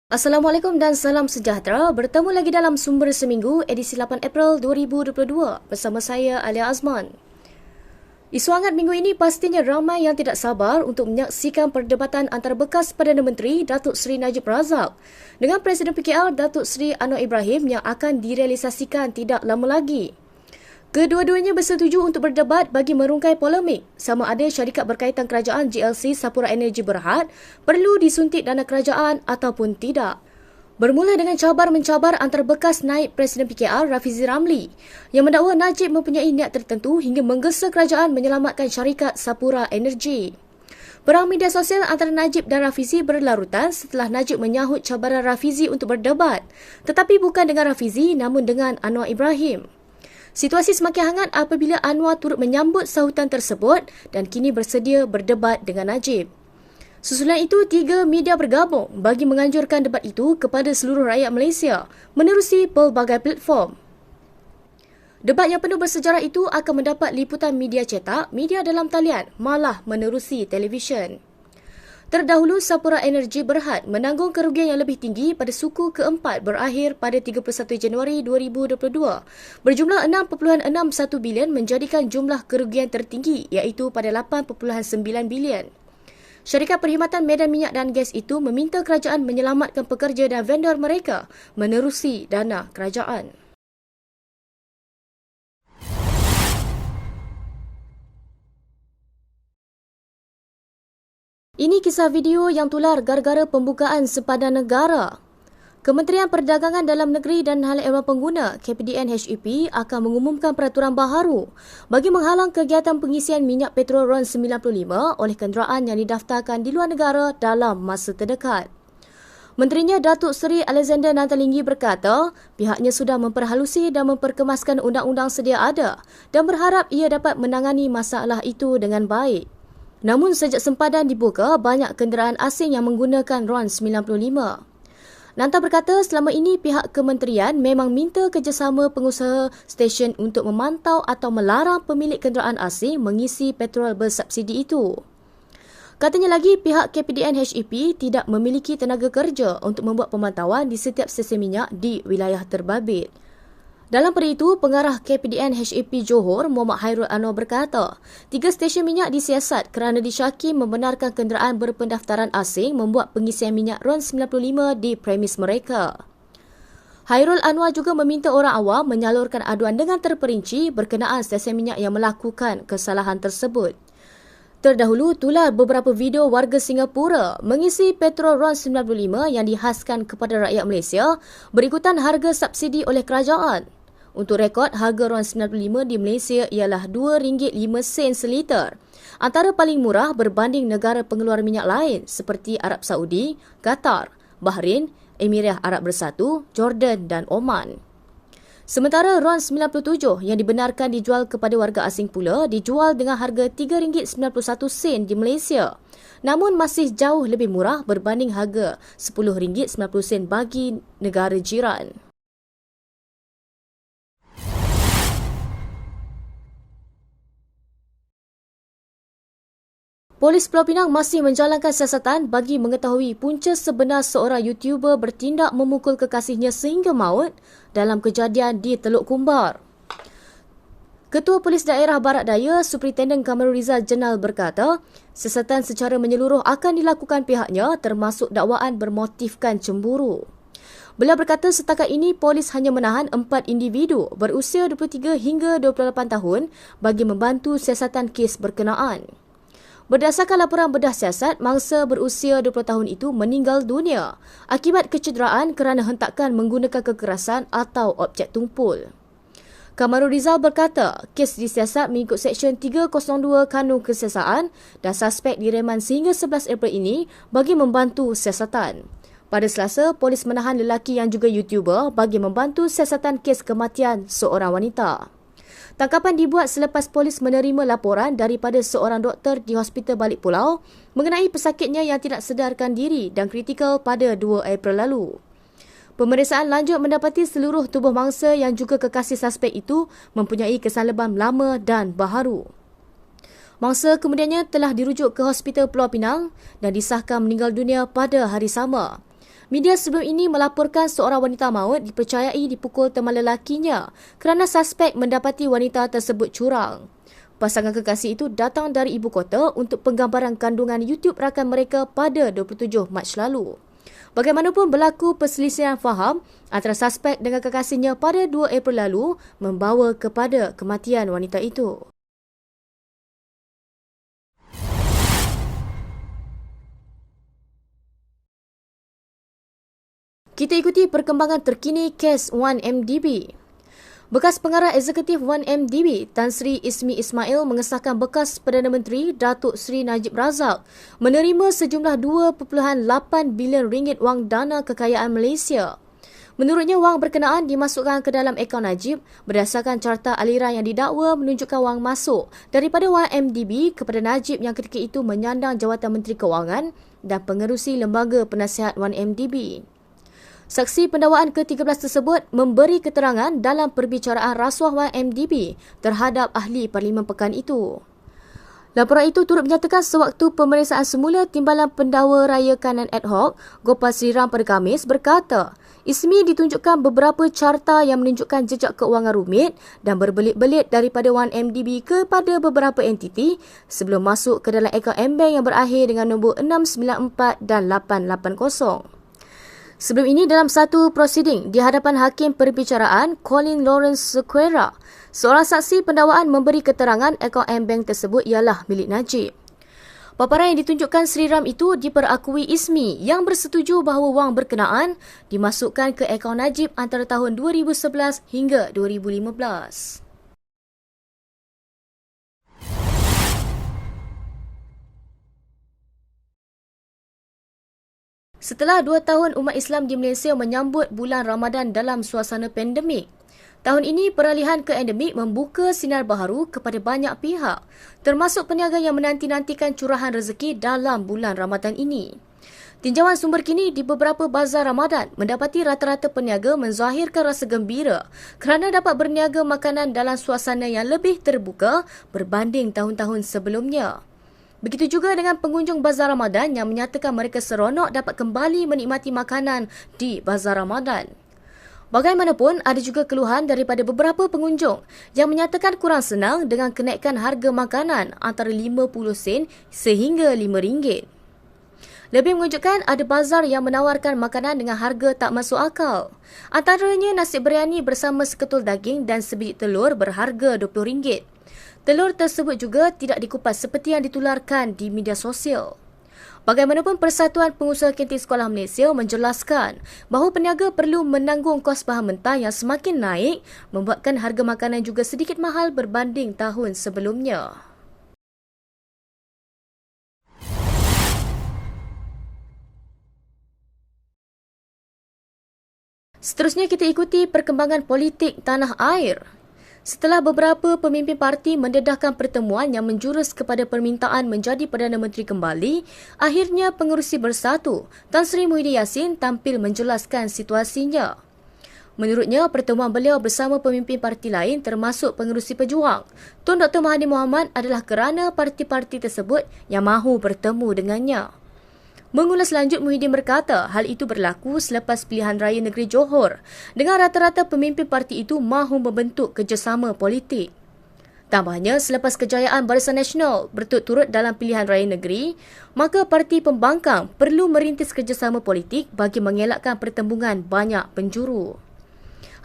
Assalamualaikum dan salam sejahtera. Bertemu lagi dalam Sumber Seminggu edisi 8 April 2022 bersama saya Alia Azman. Isu hangat minggu ini pastinya ramai yang tidak sabar untuk menyaksikan perdebatan antara bekas Perdana Menteri Datuk Seri Najib Razak dengan Presiden PKR Datuk Seri Anwar Ibrahim yang akan direalisasikan tidak lama lagi. Kedua-duanya bersetuju untuk berdebat bagi merungkai polemik sama ada syarikat berkaitan kerajaan GLC Sapura Energy Berhad perlu disuntik dana kerajaan ataupun tidak. Bermula dengan cabar-mencabar antara bekas naib Presiden PKR Rafizi Ramli yang mendakwa Najib mempunyai niat tertentu hingga menggesa kerajaan menyelamatkan syarikat Sapura Energy. Perang media sosial antara Najib dan Rafizi berlarutan setelah Najib menyahut cabaran Rafizi untuk berdebat, tetapi bukan dengan Rafizi namun dengan Anwar Ibrahim. Situasi semakin hangat apabila Anwar turut menyambut sahutan tersebut dan kini bersedia berdebat dengan Najib. Susulan itu, 3 media bergabung bagi menganjurkan debat itu kepada seluruh rakyat Malaysia menerusi pelbagai platform. Debat yang penuh bersejarah itu akan mendapat liputan media cetak, media dalam talian, malah menerusi televisyen. Terdahulu, Sapura Energy Berhad menanggung kerugian yang lebih tinggi pada suku keempat berakhir pada 31 Januari 2022 berjumlah 6.61 bilion menjadikan jumlah kerugian tertinggi iaitu pada 8.9 bilion. Syarikat Perkhidmatan Medan Minyak dan Gas itu meminta kerajaan menyelamatkan pekerja dan vendor mereka menerusi dana kerajaan. Ini kisah video yang tular gara-gara pembukaan sempadan negara. Kementerian Perdagangan Dalam Negeri dan Hal Ehwal Pengguna KPDN HEP akan mengumumkan peraturan baharu bagi menghalang kegiatan pengisian minyak petrol RON 95 oleh kenderaan yang didaftarkan di luar negara dalam masa terdekat. Menterinya Datuk Seri Alexander Nantalinggi berkata pihaknya sudah memperhalusi dan memperkemaskan undang-undang sedia ada dan berharap ia dapat menangani masalah itu dengan baik. Namun sejak sempadan dibuka, banyak kenderaan asing yang menggunakan RON 95. Nanta berkata selama ini pihak kementerian memang minta kerjasama pengusaha stesen untuk memantau atau melarang pemilik kenderaan asing mengisi petrol bersubsidi itu. Katanya lagi pihak KPDN HEP tidak memiliki tenaga kerja untuk membuat pemantauan di setiap stesen minyak di wilayah terbabit. Dalam pada itu, pengarah KPDN HEP Johor, Muhammad Hairul Anwar berkata, 3 stesen minyak disiasat kerana disyaki membenarkan kenderaan berpendaftaran asing membuat pengisian minyak RON 95 di premis mereka. Hairul Anwar juga meminta orang awam menyalurkan aduan dengan terperinci berkenaan stesen minyak yang melakukan kesalahan tersebut. Terdahulu, tular beberapa video warga Singapura mengisi petrol RON 95 yang dihaskan kepada rakyat Malaysia berikutan harga subsidi oleh kerajaan. Untuk rekod, harga RON 95 di Malaysia ialah RM2.05 seliter. Antara paling murah berbanding negara pengeluar minyak lain seperti Arab Saudi, Qatar, Bahrain, Emirat Arab Bersatu, Jordan dan Oman. Sementara RON 97 yang dibenarkan dijual kepada warga asing pula dijual dengan harga RM3.91 di Malaysia. Namun masih jauh lebih murah berbanding harga RM10.90 bagi negara jiran. Polis Pulau Pinang masih menjalankan siasatan bagi mengetahui punca sebenar seorang YouTuber bertindak memukul kekasihnya sehingga maut dalam kejadian di Teluk Kumbar. Ketua Polis Daerah Barat Daya, Superintendent Kamarul Rizal Jenal berkata, siasatan secara menyeluruh akan dilakukan pihaknya termasuk dakwaan bermotifkan cemburu. Beliau berkata setakat ini polis hanya menahan 4 individu berusia 23 hingga 28 tahun bagi membantu siasatan kes berkenaan. Berdasarkan laporan bedah siasat, mangsa berusia 20 tahun itu meninggal dunia akibat kecederaan kerana hentakan menggunakan kekerasan atau objek tumpul. Kamarul Rizal berkata, kes disiasat mengikut Seksyen 302 Kanun Kesiasaan dan suspek direman sehingga 11 April ini bagi membantu siasatan. Pada Selasa, polis menahan lelaki yang juga YouTuber bagi membantu siasatan kes kematian seorang wanita. Tangkapan dibuat selepas polis menerima laporan daripada seorang doktor di Hospital Balik Pulau mengenai pesakitnya yang tidak sedarkan diri dan kritikal pada 2 April lalu. Pemeriksaan lanjut mendapati seluruh tubuh mangsa yang juga kekasih suspek itu mempunyai kesan lebam lama dan baharu. Mangsa kemudiannya telah dirujuk ke Hospital Pulau Pinang dan disahkan meninggal dunia pada hari sama. Media sebelum ini melaporkan seorang wanita maut dipercayai dipukul teman lelakinya kerana suspek mendapati wanita tersebut curang. Pasangan kekasih itu datang dari ibu kota untuk penggambaran kandungan YouTube rakan mereka pada 27 Mac lalu. Bagaimanapun berlaku perselisihan faham antara suspek dengan kekasihnya pada 2 April lalu membawa kepada kematian wanita itu. Kita ikuti perkembangan terkini kes 1MDB. Bekas pengarah eksekutif 1MDB, Tan Sri Ismi Ismail mengesahkan bekas Perdana Menteri Datuk Seri Najib Razak menerima sejumlah 2.8 bilion ringgit wang dana kekayaan Malaysia. Menurutnya, wang berkenaan dimasukkan ke dalam akaun Najib berdasarkan carta aliran yang didakwa menunjukkan wang masuk daripada 1MDB kepada Najib yang ketika itu menyandang jawatan Menteri Kewangan dan pengerusi lembaga penasihat 1MDB. Saksi pendakwaan ke-13 tersebut memberi keterangan dalam perbicaraan rasuah 1MDB terhadap ahli Parlimen Pekan itu. Laporan itu turut menyatakan sewaktu pemeriksaan semula Timbalan Pendakwa Raya Kanan Ad Hoc Gopal Sriram pada Khamis berkata, Ismi ditunjukkan beberapa carta yang menunjukkan jejak keuangan rumit dan berbelit-belit daripada 1MDB kepada beberapa entiti sebelum masuk ke dalam akaun M-Bank yang berakhir dengan nombor 694 dan 880. Sebelum ini, dalam satu prosiding di hadapan Hakim Perbicaraan Colin Lawrence Sequeira, seorang saksi pendakwaan memberi keterangan akaun M-Bank tersebut ialah milik Najib. Paparan yang ditunjukkan Sriram itu diperakui Ismi yang bersetuju bahawa wang berkenaan dimasukkan ke akaun Najib antara tahun 2011 hingga 2015. Setelah 2 tahun umat Islam di Malaysia menyambut bulan Ramadan dalam suasana pandemik, tahun ini peralihan ke endemik membuka sinar baharu kepada banyak pihak, termasuk peniaga yang menanti-nantikan curahan rezeki dalam bulan Ramadan ini. Tinjauan sumber kini di beberapa bazar Ramadan mendapati rata-rata peniaga menzahirkan rasa gembira kerana dapat berniaga makanan dalam suasana yang lebih terbuka berbanding tahun-tahun sebelumnya. Begitu juga dengan pengunjung bazar Ramadan yang menyatakan mereka seronok dapat kembali menikmati makanan di bazar Ramadan. Bagaimanapun, ada juga keluhan daripada beberapa pengunjung yang menyatakan kurang senang dengan kenaikan harga makanan antara 50 sen sehingga RM5. Lebih mengejutkan, ada bazar yang menawarkan makanan dengan harga tak masuk akal. Antaranya nasi biryani bersama seketul daging dan sebiji telur berharga RM20. Telur tersebut juga tidak dikupas seperti yang ditularkan di media sosial. Bagaimanapun, Persatuan Pengusaha Kantin Sekolah Malaysia menjelaskan bahawa peniaga perlu menanggung kos bahan mentah yang semakin naik membuatkan harga makanan juga sedikit mahal berbanding tahun sebelumnya. Seterusnya kita ikuti perkembangan politik tanah air. Setelah beberapa pemimpin parti mendedahkan pertemuan yang menjurus kepada permintaan menjadi Perdana Menteri kembali, akhirnya Pengerusi Bersatu, Tan Sri Muhyiddin Yassin tampil menjelaskan situasinya. Menurutnya, pertemuan beliau bersama pemimpin parti lain termasuk Pengerusi Pejuang, Tun Dr. Mahathir Mohamad adalah kerana parti-parti tersebut yang mahu bertemu dengannya. Mengulas lanjut, Muhyiddin berkata hal itu berlaku selepas pilihan raya negeri Johor dengan rata-rata pemimpin parti itu mahu membentuk kerjasama politik. Tambahnya, selepas kejayaan Barisan Nasional berturut-turut dalam pilihan raya negeri, maka parti pembangkang perlu merintis kerjasama politik bagi mengelakkan pertembungan banyak penjuru.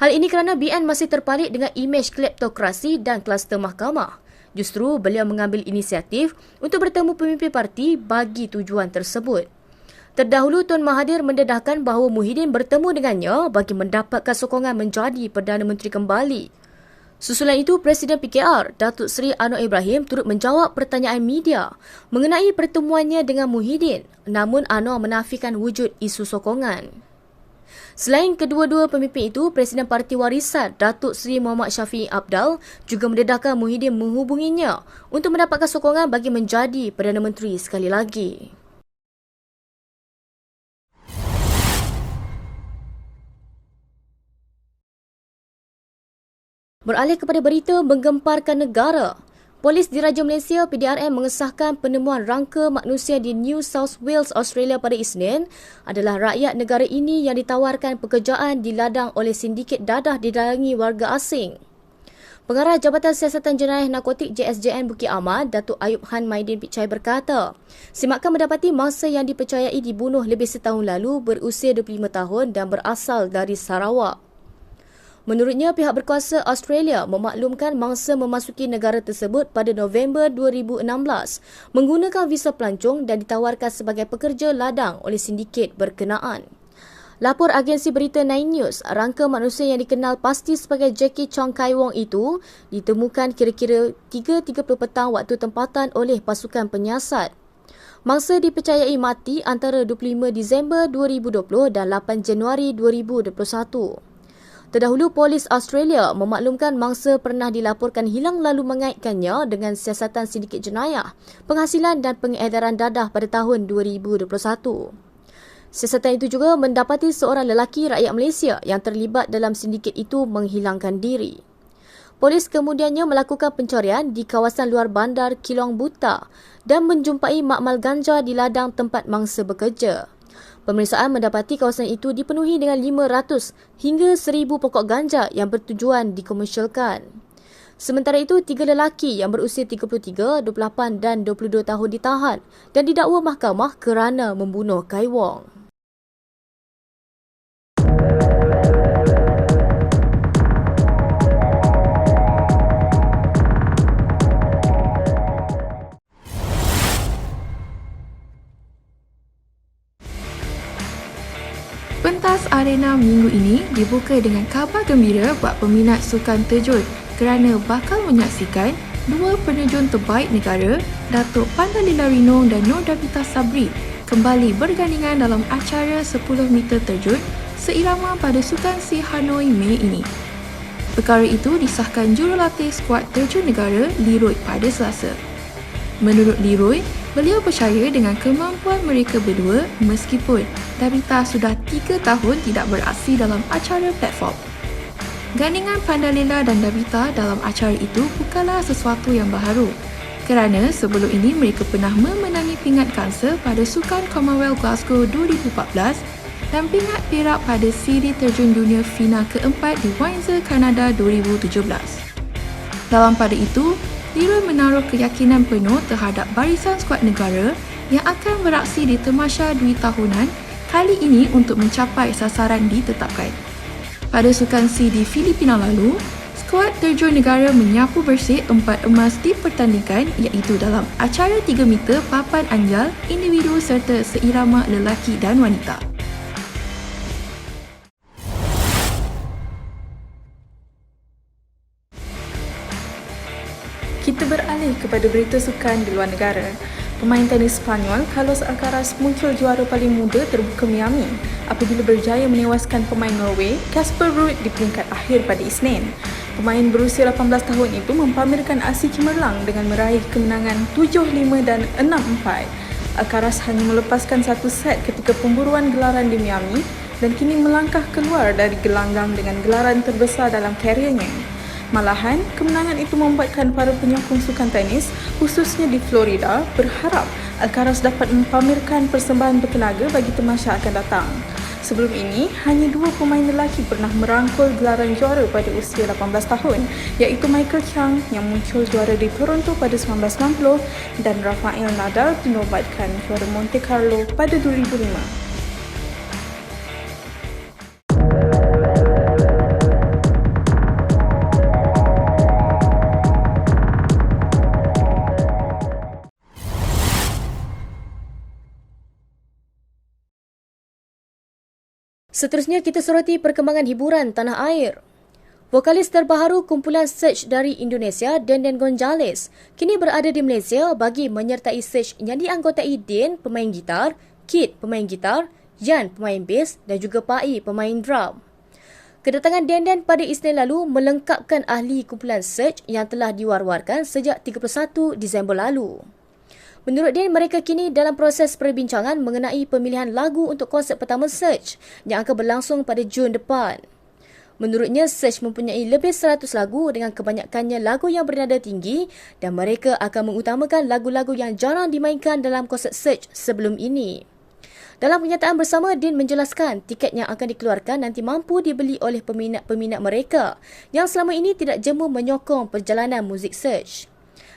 Hal ini kerana BN masih terpalit dengan imej kleptokrasi dan kluster mahkamah. Justru beliau mengambil inisiatif untuk bertemu pemimpin parti bagi tujuan tersebut. Terdahulu, Tun Mahathir mendedahkan bahawa Muhyiddin bertemu dengannya bagi mendapatkan sokongan menjadi Perdana Menteri kembali. Susulan itu, Presiden PKR, Datuk Seri Anwar Ibrahim turut menjawab pertanyaan media mengenai pertemuannya dengan Muhyiddin, namun Anwar menafikan wujud isu sokongan. Selain kedua-dua pemimpin itu, Presiden Parti Warisan Datuk Seri Muhammad Syafiee Apdal juga mendedahkan Muhyiddin menghubunginya untuk mendapatkan sokongan bagi menjadi Perdana Menteri sekali lagi. Beralih kepada berita menggemparkan negara. Polis Diraja Malaysia PDRM mengesahkan penemuan rangka manusia di New South Wales, Australia pada Isnin adalah rakyat negara ini yang ditawarkan pekerjaan di ladang oleh sindiket dadah didalangi warga asing. Pengarah Jabatan Siasatan Jenayah Narkotik JSJN Bukit Ahmad, Datuk Ayub Han Maidin Pichai berkata, Simakan mendapati mangsa yang dipercayai dibunuh lebih setahun lalu berusia 25 tahun dan berasal dari Sarawak. Menurutnya, pihak berkuasa Australia memaklumkan mangsa memasuki negara tersebut pada November 2016 menggunakan visa pelancong dan ditawarkan sebagai pekerja ladang oleh sindiket berkenaan. Lapor agensi berita 9 News, rangka manusia yang dikenal pasti sebagai Jackie Chong Kai Wong itu ditemukan kira-kira 3.30 petang waktu tempatan oleh pasukan penyiasat. Mangsa dipercayai mati antara 25 Disember 2020 dan 8 Januari 2021. Terdahulu, polis Australia memaklumkan mangsa pernah dilaporkan hilang lalu mengaitkannya dengan siasatan sindiket jenayah, penghasilan dan pengedaran dadah pada tahun 2021. Siasatan itu juga mendapati seorang lelaki rakyat Malaysia yang terlibat dalam sindiket itu menghilangkan diri. Polis kemudiannya melakukan pencarian di kawasan luar bandar Kilong Buta dan menjumpai makmal ganja di ladang tempat mangsa bekerja. Pemeriksaan mendapati kawasan itu dipenuhi dengan 500 hingga 1,000 pokok ganja yang bertujuan dikomersialkan. Sementara itu, 3 lelaki yang berusia 33, 28 dan 22 tahun ditahan dan didakwa mahkamah kerana membunuh Kai Wong. Pentas arena minggu ini dibuka dengan khabar gembira buat peminat sukan terjun kerana bakal menyaksikan dua penerjun terbaik negara, Datuk Pandalila Rinong dan Nur Davita Sabri kembali bergandingan dalam acara 10 meter terjun seirama pada Sukan Si Hanoi Mei ini. Perkara itu disahkan jurulatih skuad terjun negara Leroy pada Selasa. Menurut Leroy, beliau percaya dengan kemampuan mereka berdua meskipun Davita sudah 3 tahun tidak beraksi dalam acara platform. Gandingan Pandalila dan Davita dalam acara itu bukanlah sesuatu yang baharu kerana sebelum ini mereka pernah memenangi pingat kansel pada Sukan Commonwealth Glasgow 2014 dan pingat perak pada siri terjun dunia final keempat di Windsor, Kanada 2017. Dalam pada itu, Leroy menaruh keyakinan penuh terhadap barisan skuad negara yang akan beraksi di Tamasya Dwi Tahunan kali ini untuk mencapai sasaran ditetapkan. Pada Sukan C di Filipina lalu, skuad terjun negara menyapu bersih 4 emas dipertandingkan iaitu dalam acara 3 meter papan anjal, individu serta seirama lelaki dan wanita. Kita beralih kepada berita sukan di luar negara. Pemain tenis Spanyol Carlos Alcaraz muncul juara paling muda terbuka Miami apabila berjaya menewaskan pemain Norway Casper Ruud di peringkat akhir pada Isnin. Pemain berusia 18 tahun itu mempamerkan aksi cemerlang dengan meraih kemenangan 7-5 dan 6-4. Alcaraz hanya melepaskan satu set ketika pemburuan gelaran di Miami dan kini melangkah keluar dari gelanggang dengan gelaran terbesar dalam kariernya. Malahan, kemenangan itu membuatkan para penyokong sukan tenis, khususnya di Florida, berharap Alcaraz dapat mempamerkan persembahan bertenaga bagi tamasya akan datang. Sebelum ini, hanya 2 pemain lelaki pernah merangkul gelaran juara pada usia 18 tahun, iaitu Michael Chang yang muncul juara di Toronto pada 1990 dan Rafael Nadal dinobatkan juara Monte Carlo pada 2005. Seterusnya kita soroti perkembangan hiburan tanah air. Vokalis terbaharu kumpulan Search dari Indonesia, Denden Gonzalez, kini berada di Malaysia bagi menyertai Search yang dianggotai Din, pemain gitar, Kid, pemain gitar, Yan, pemain bass dan juga Pai, pemain drum. Kedatangan Denden pada Isnin lalu melengkapkan ahli kumpulan Search yang telah diwar-warkan sejak 31 Disember lalu. Menurut Din, mereka kini dalam proses perbincangan mengenai pemilihan lagu untuk konsert pertama Search yang akan berlangsung pada Jun depan. Menurutnya, Search mempunyai lebih 100 lagu dengan kebanyakannya lagu yang bernada tinggi dan mereka akan mengutamakan lagu-lagu yang jarang dimainkan dalam konsert Search sebelum ini. Dalam kenyataan bersama, Dean menjelaskan tiket yang akan dikeluarkan nanti mampu dibeli oleh peminat-peminat mereka yang selama ini tidak jemu menyokong perjalanan muzik Search.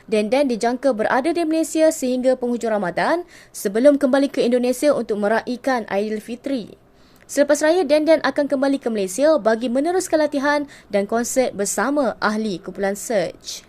Dan dijangka berada di Malaysia sehingga penghujung Ramadan sebelum kembali ke Indonesia untuk meraihkan Aidilfitri. Selepas raya, Dan akan kembali ke Malaysia bagi meneruskan latihan dan konsert bersama ahli kumpulan Search.